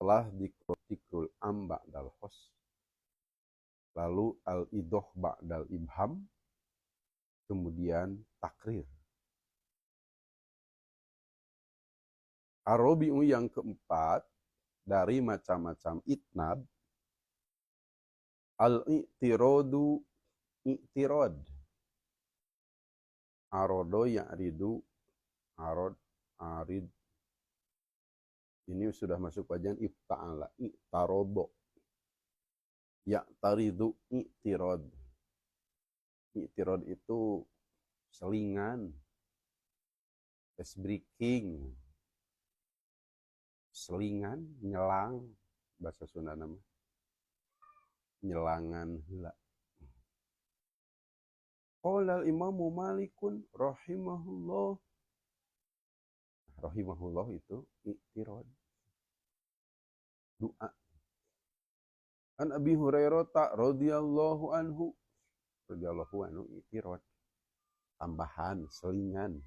setelah dikrul am ba'dal khos, lalu al-idoh ba'dal ibham, kemudian takrir. Ar-rabi'u yang keempat dari macam-macam itnab, al-i'tiradu i'tirad. Arodo ya'ridu, arod, arid. Ini sudah masuk kajian ifta'ala, i'tarodo. Ya'taridu i'tirad. I'tirad itu selingan, ice breaking, selingan, nyelang, bahasa Sunda nama, nyelangan heula. Qala al-Imamu Malikun rahimahullah. Rahimahullah itu i'tirad, doa. An Abi Hurairah radhiyallahu anhu i'tirad, tambahan, selingan.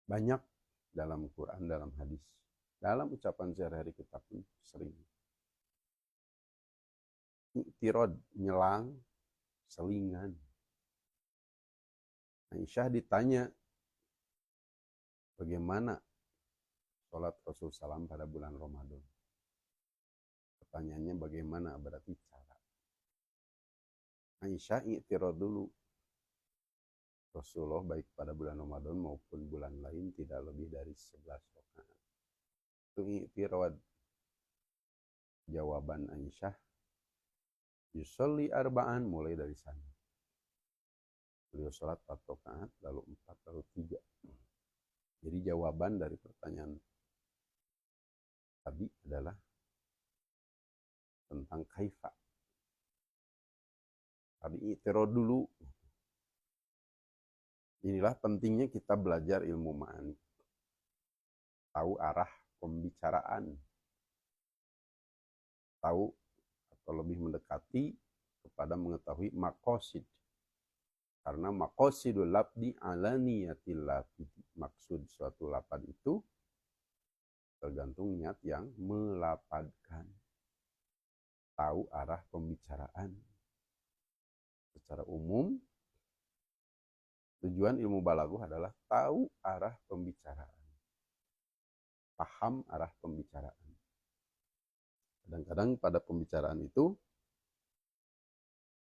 Banyak dalam Quran, dalam hadis, dalam ucapan sehari-hari kita pun sering. I'tirad, nyelang, selingan. Aisyah ditanya, bagaimana sholat Rasul SAW pada bulan Ramadan? Pertanyaannya bagaimana, berarti cara. Aisyah i'tirad dulu. Rasulullah baik pada bulan Ramadan maupun bulan lain tidak lebih dari 11 rakaat. Itu i'tirad. Jawaban Aisyah, yusolli arba'an, mulai dari sana. Beliau sholat 4 rakaat, lalu 4, lalu 3. Jadi jawaban dari pertanyaan tadi adalah tentang kaifa. Tadi i'tirad dulu. Inilah pentingnya kita belajar ilmu ma'ani. Tahu arah pembicaraan. Tahu atau lebih mendekati kepada mengetahui maqasid. Karena maqasidul labdi ala niyatil labdi. Maksud suatu lapad itu tergantung niat yang melapadkan. Tahu arah pembicaraan. Secara umum, tujuan ilmu balaghah adalah tahu arah pembicaraan. Paham arah pembicaraan. Kadang-kadang pada pembicaraan itu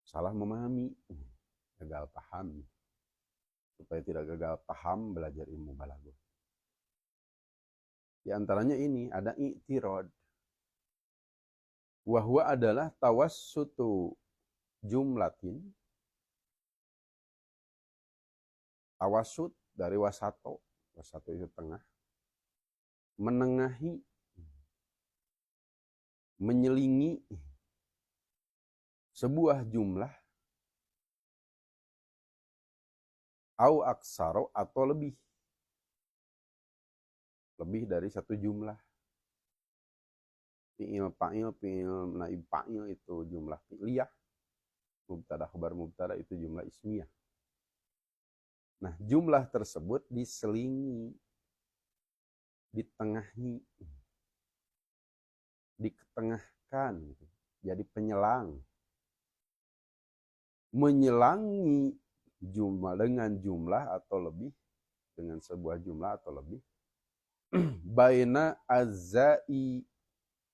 salah memahami, gagal paham. Supaya tidak gagal paham, belajar ilmu balaghah. Di antaranya ini ada i'tirad. Wahwa adalah tawassutu jumlatin. Tawassut dari wasato. Wasato itu tengah. Menengahi. Menyelingi sebuah jumlah. Au aksaro, atau lebih. Lebih dari satu jumlah. Fi'il fa'il, fi'il naib fa'il itu jumlah fi'liyah. Mubtada khabar mubtada itu jumlah ismiyah. Nah, jumlah tersebut diselingi, ditengahi, diketengahkan, jadi penyelang. Menyelangi jumlah dengan jumlah atau lebih, dengan sebuah jumlah atau lebih, baina azzai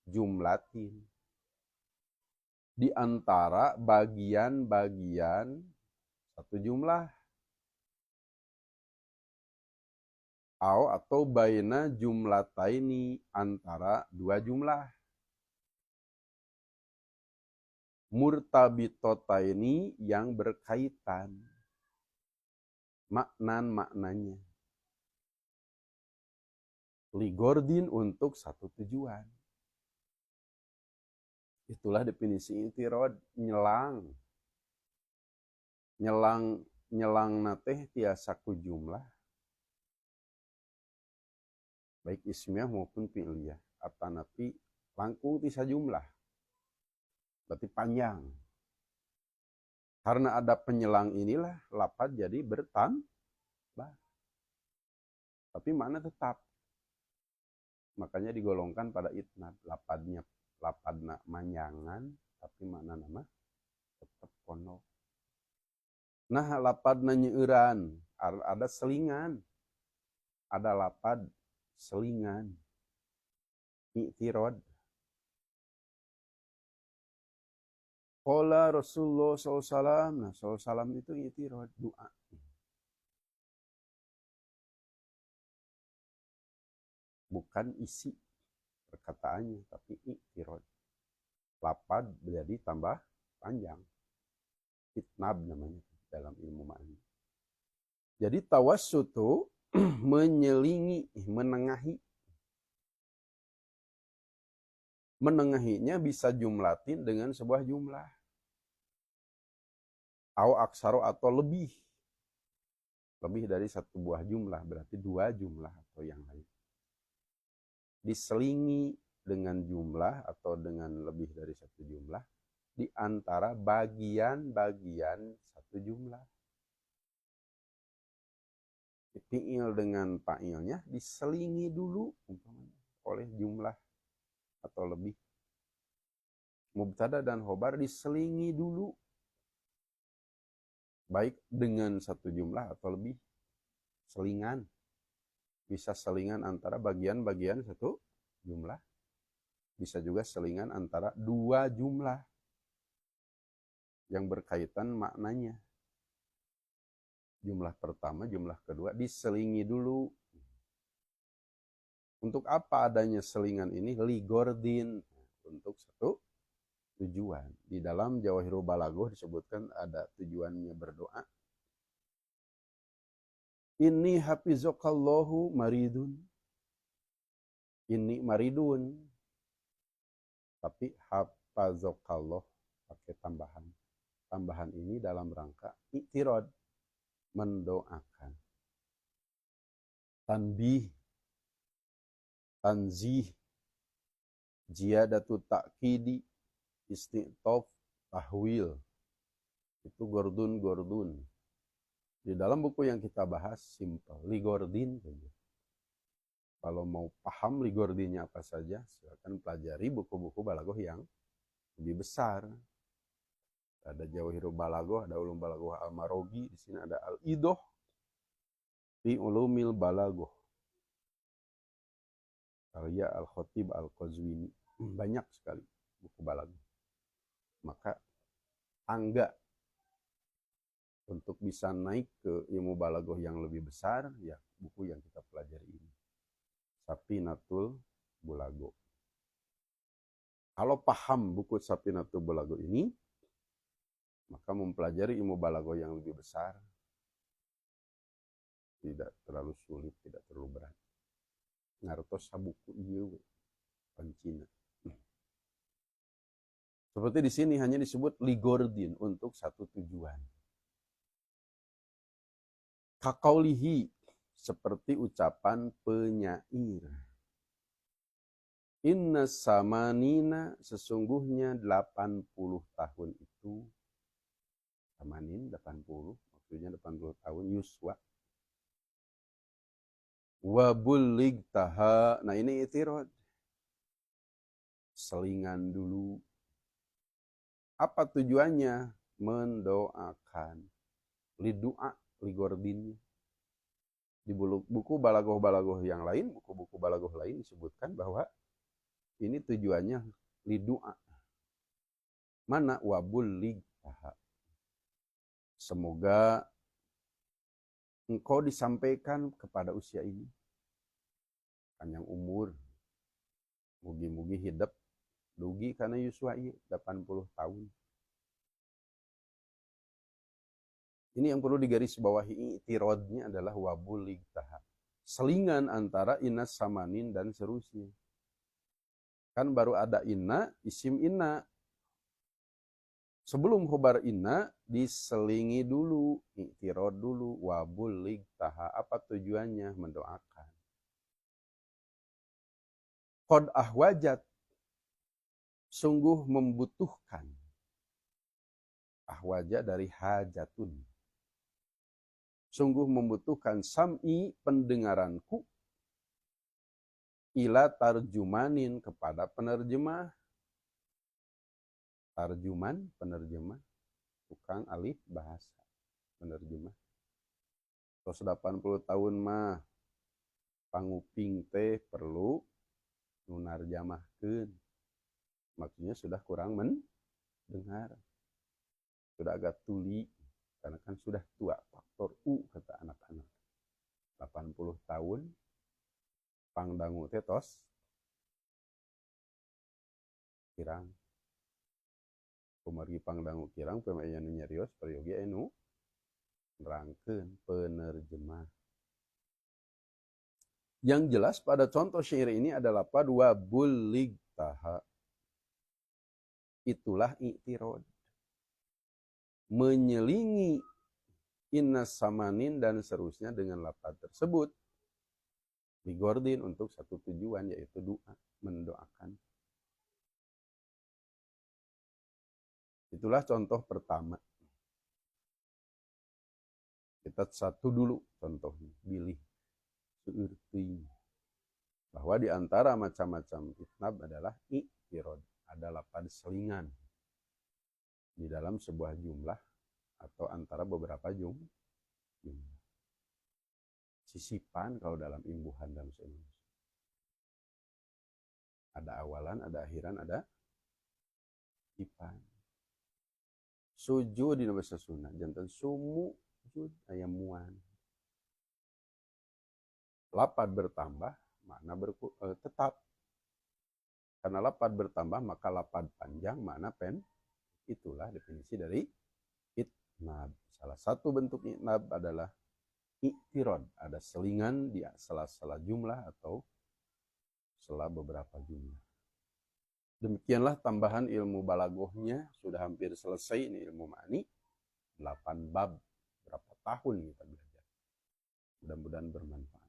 jumlatin, di antara bagian-bagian satu jumlah. Atau baina jumlataini, antara dua jumlah. Murtabitotaini, yang berkaitan. Maknanya. Ligordin, untuk satu tujuan. Itulah definisi i'tirad, nyelang. Nyelang nateh tiasa ku jumlah. Baik ismiyah maupun fi'liyah. Atanapi langkung tisa jumlah. Berarti panjang. Karena ada penyelang inilah lapad jadi bertambah. Tapi makna tetap. makanya digolongkan pada itnab. Lapadna manyangan, tapi makna nama tetap kono. Nah, lapadna nyeuran, ada selingan. Ada lapad selingan. I'tirad. Qala Rasulullah SAW. Nah, SAW itu i'tirad, doa. Bukan isi perkataannya, tapi i'tirad. Lapad menjadi tambah panjang. Itnab namanya dalam ilmu ma'ani. Jadi tawassutu menyelingi, menengahi. Menengahinya bisa jumlatin dengan sebuah jumlah. Au aksaro atau lebih. Lebih dari satu buah jumlah, berarti dua jumlah atau yang lain. Diselingi dengan jumlah atau dengan lebih dari satu jumlah di antara bagian-bagian satu jumlah. Fi'il dengan fa'ilnya diselingi dulu oleh jumlah atau lebih. Mubtada dan khobar diselingi dulu baik dengan satu jumlah atau lebih. Selingan. Bisa selingan antara bagian-bagian satu jumlah. Bisa juga selingan antara dua jumlah yang berkaitan maknanya. Jumlah pertama, jumlah kedua diselingi dulu. Untuk apa adanya selingan ini? Ligordin, untuk satu tujuan. Di dalam Jawahirul Balaghah disebutkan ada tujuannya berdoa. Inni hafizakallahu maridun. Inni maridun. Tapi hafazakallah pakai tambahan. Tambahan ini dalam rangka i'tirad, mendoakan. Tanbih, tanzih, ziyadatu ta'kidi, istiqtof, tahwil. Itu gordun. Di dalam buku yang kita bahas, simple. Ligordin saja. Kalau mau paham ligordinnya apa saja, silakan pelajari buku-buku balaghah yang lebih besar. Ada Jawahirul Balaghah, ada Ulum Balaghah Al-Marogi, di sini ada Al-Idoh fi Ulumil Balaghah. Karya Al-Khatib Al-Qazwini. Banyak sekali buku balaghah. Maka tangga untuk bisa naik ke ilmu balaghah yang lebih besar, ya buku yang kita pelajari ini. Safinatul Bulaghah. Kalau paham buku Safinatul Bulaghah ini, maka mempelajari ilmu balaghah yang lebih besar tidak terlalu sulit, tidak terlalu berat. Ngartos sabuku ieu pancina. Seperti di sini hanya disebut ligordin untuk satu tujuan. Kakaulihi, seperti ucapan penyair. Inna samanina, sesungguhnya 80 tahun itu. Samanin 80, maksudnya 80 tahun yuswa. Wabulig taha, nah ini i'tirad. Selingan dulu. Apa tujuannya? Mendoakan. Lidu'a, ligordinnya. Di buku balaghah yang lain, buku-buku balaghah lain disebutkan bahwa ini tujuannya lidu'a. Mana? Wabulig taha. Semoga engkau disampaikan kepada usia ini. Panjang umur. Mugi-mugi hidup. Dugi karena yuswa 80 tahun. Ini yang perlu digarisbawahi, i'tiradnya adalah wabulig taha. Selingan antara inna samanin dan seterusnya. Kan baru ada inna, isim inna. Sebelum khobar inna, diselingi dulu, i'tirad dulu, wabulig taha. Apa tujuannya? Mendoakan. Qad ahwajat, sungguh membutuhkan. Ahwaja dari hajatun. Sungguh membutuhkan sam'i, pendengaranku, ila tarjumanin, kepada penerjemah. Tarjuman, penerjemah, tukang alih bahasa, penerjemah. Tos 80 tahun mah panguping teh perlu nunarjamahkeun. Maksudnya sudah kurang mendengar, sudah agak tuli, karena kan sudah tua, faktor U kata anak-anak. 80 tahun pangdangu teh tos kirang. Kumargi pangdangu kirang pemain nyarios peryogi anu nerangkeun penerjemah. Yang jelas pada contoh syair ini adalah padua bulig taha. Itulah i'tirad. Menyelingi inna samanin dan seterusnya dengan lafaz tersebut. Ligordin untuk satu tujuan, yaitu doa, mendoakan. Itulah contoh pertama. Kita satu dulu contohnya, pilih seurting. Bahwa di antara macam-macam itnab adalah i'tirad, ada lafaz selingan di dalam sebuah jumlah atau antara beberapa jumlah. Sisipan kalau dalam imbuhan dalam bahasa Indonesia. Ada awalan, ada akhiran, ada sisipan. Sujud di bahasa Sunda, jantan sumu, sujud ayam muan. Lapad bertambah, makna tetap. Karena lapad bertambah, maka lapad panjang, makna pen. Itulah definisi dari itnab. Salah satu bentuk itnab adalah i'tirad, ada selingan di sela-sela jumlah atau sela beberapa jumlah. Demikianlah tambahan ilmu balagohnya, sudah hampir selesai ini ilmu ma'ani, 8 bab, berapa tahun kita belajar. Mudah-mudahan bermanfaat.